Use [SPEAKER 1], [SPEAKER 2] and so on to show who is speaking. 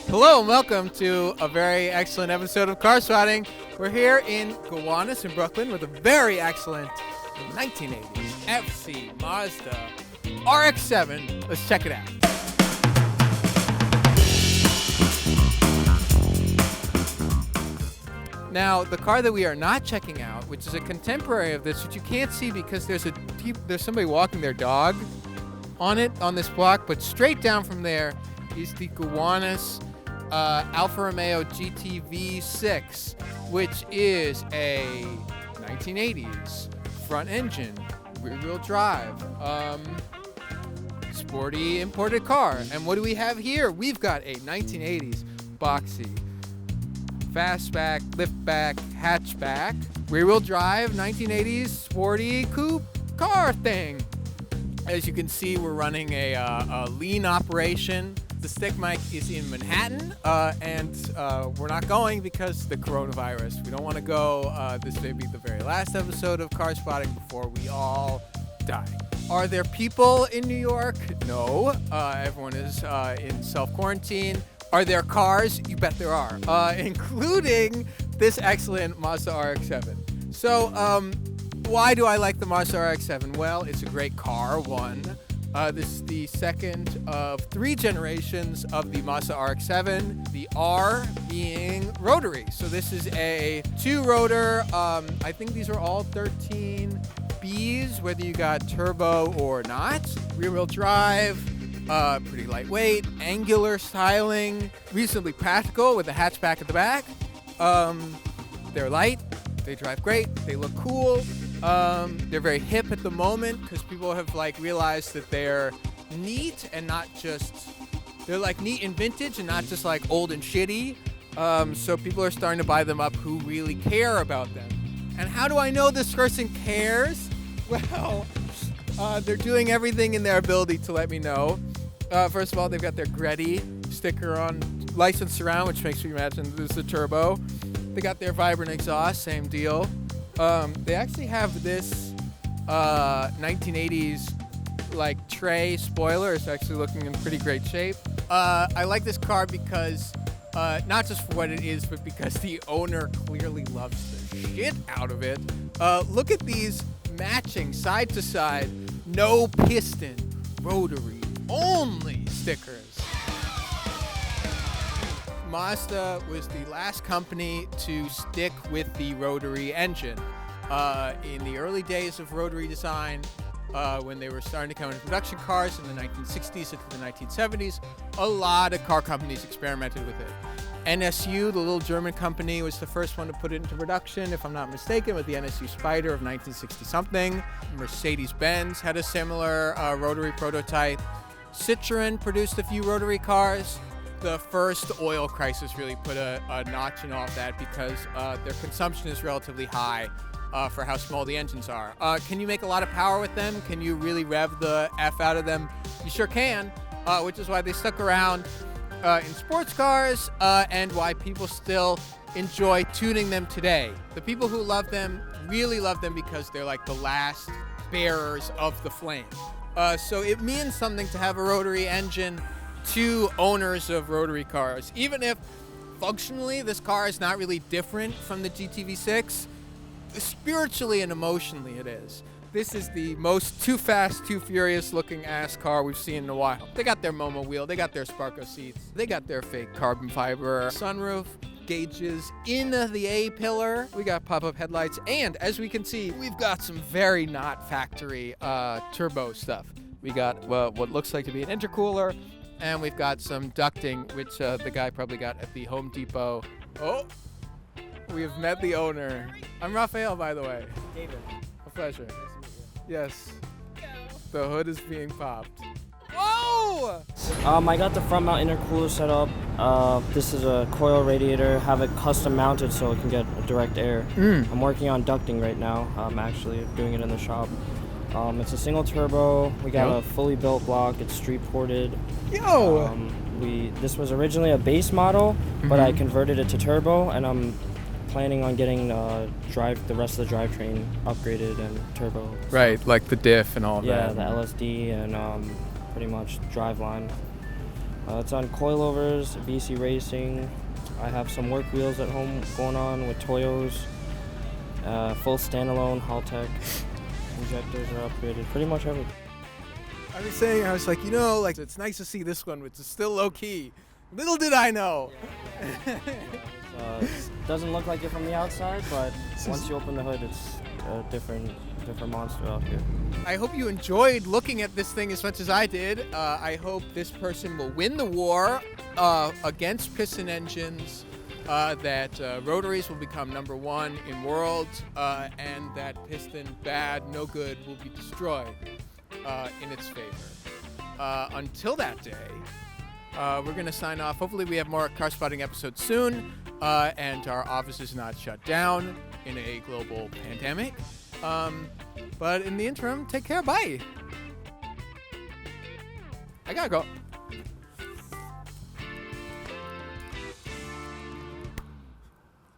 [SPEAKER 1] Hello and welcome to a very excellent episode of Car Spotting. We're here in Gowanus in Brooklyn with a very excellent 1980s FC Mazda RX-7. Let's check it out. Now, the car that we are not checking out, which is a contemporary of this, which you can't see because there's somebody walking their dog on this block, but straight down from there is the Gowanus Alfa Romeo GT V6, which is a 1980s front engine, rear-wheel drive, sporty imported car. And what do we have here? We've got a 1980s boxy fastback, liftback, hatchback, rear-wheel drive, 1980s sporty coupe car thing. As you can see, we're running a lean operation. The stick mic is in Manhattan, and we're not going because the coronavirus. We don't want to go. This may be the very last episode of Car Spotting before we all die. Are there people in New York? No. Everyone is in self-quarantine. Are there cars? You bet there are, including this excellent Mazda RX-7. So, why do I like the Mazda RX-7? Well, it's a great car, one. This is the second of 3 generations of the Mazda RX-7, the R being Rotary. So this is a 2-rotor, I think these are all 13Bs, whether you got turbo or not. Rear-wheel drive, pretty lightweight, angular styling, reasonably practical with a hatchback at the back. They're light, they drive great, they look cool. They're very hip at the moment because people have realized that they're neat and not just, they're neat and vintage and not just old and shitty. So people are starting to buy them up who really care about them. And how do I know this person cares? Well, they're doing everything in their ability to let me know. First of all, they've got their Gretty sticker on licensed surround, which makes me imagine this is a turbo. They got their vibrant exhaust, same deal. They actually have this 1980s tray spoiler. It's actually looking in pretty great shape. I like this car because not just for what it is, but because the owner clearly loves the shit out of it. Look at these matching side to side, no piston, rotary only stickers. Mazda was the last company to stick with the rotary engine. In the early days of rotary design, when they were starting to come into production cars in the 1960s into the 1970s, a lot of car companies experimented with it. NSU, the little German company, was the first one to put it into production, if I'm not mistaken, with the NSU Spider of 1960-something. Mercedes-Benz had a similar rotary prototype. Citroën produced a few rotary cars. The first oil crisis really put a notch in all of that because their consumption is relatively high for how small the engines are. Can you make a lot of power with them? Can you really rev the F out of them? You sure can, which is why they stuck around in sports cars and why people still enjoy tuning them today. The people who love them really love them because they're the last bearers of the flame. So it means something to have a rotary engine to owners of rotary cars. Even if functionally this car is not really different from the GT-V6, spiritually and emotionally it is. This is the most too fast, too furious looking ass car we've seen in a while. They got their Momo wheel, they got their Sparco seats, they got their fake carbon fiber sunroof, gauges in the A-pillar, we got pop-up headlights, and as we can see, we've got some very not factory turbo stuff. We got what looks like to be an intercooler, and we've got some ducting, which the guy probably got at the Home Depot. Oh, we have met the owner. I'm Raphael, by the way.
[SPEAKER 2] David.
[SPEAKER 1] A pleasure.
[SPEAKER 2] Nice to meet you.
[SPEAKER 1] Yes. The hood is being popped. Whoa!
[SPEAKER 2] I got the front mount intercooler set up. This is a coil radiator. Have it custom mounted so it can get direct air. I'm working on ducting right now. I'm actually doing it in the shop. It's a single turbo. We got a fully built block. It's street ported.
[SPEAKER 1] Yo!
[SPEAKER 2] This was originally a base model, but I converted it to turbo, and I'm planning on getting the rest of the drivetrain upgraded and turbo.
[SPEAKER 1] Right, like the diff and all of that.
[SPEAKER 2] Yeah, the LSD and pretty much driveline. It's on coilovers, BC Racing. I have some work wheels at home going on with Toyos. Full standalone Haltech. Injectors are upgraded. Pretty much everything.
[SPEAKER 1] I was saying, I was like, you know, like it's nice to see this one, which is still low key. Little did I know.
[SPEAKER 2] It doesn't look like it from the outside, but once you open the hood, it's a different monster out here.
[SPEAKER 1] I hope you enjoyed looking at this thing as much as I did. I hope this person will win the war against piston engines, that Rotaries will become #1 in world, and that piston bad, no good, will be destroyed in its favor. Until that day, we're going to sign off. Hopefully we have more car spotting episodes soon, and our office is not shut down in a global pandemic. But in the interim, take care. Bye. I gotta go.